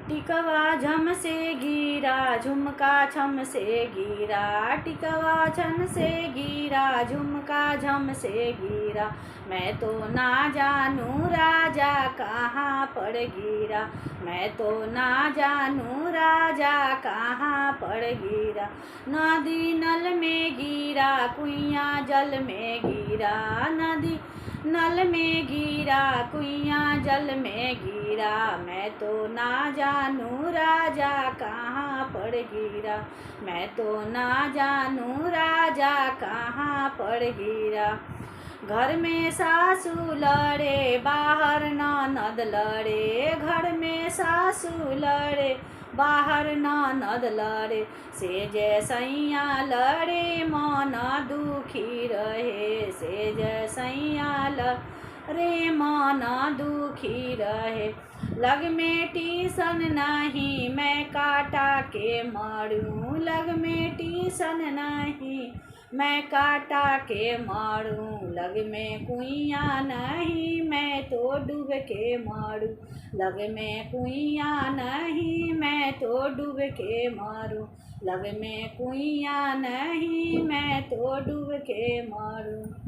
टिकवा झम से गिरा झुमका छम से गिरा, टिकवा छन से गिरा झुमका झम से गिरा। मैं तो ना जानू राजा कहाँ पड़ गिरा, मैं तो ना जानू राजा कहाँ पड़ गिरा। नदी नल में गिरा कुइयाँ जल में गिरा, नदी नल में गिरा कुइयाँ जल में गिरा। मैं तो ना जानू राजा कहाँ पड़ गिरा, मैं तो ना जानू राजा कहाँ पड़ गिरा। घर में सासू लड़े बाहर ननद लड़े, घर में सासू लड़े बाहर ननद लड़े। से जैसैया लड़े मन दुखी रहे, से जैसैया लड़े मन दुखी रहे। लग में टीसन नहीं मैं काटा के मारूं, लग में टीसन नहीं मैं काटा के मारूं। लग में कुइयाँ नहीं मैं तो डूब के मारूं, लग में कुइयाँ नहीं मैं तो डूब के मारूं, लग में कुइयाँ नहीं मैं तो डूब के मारूं।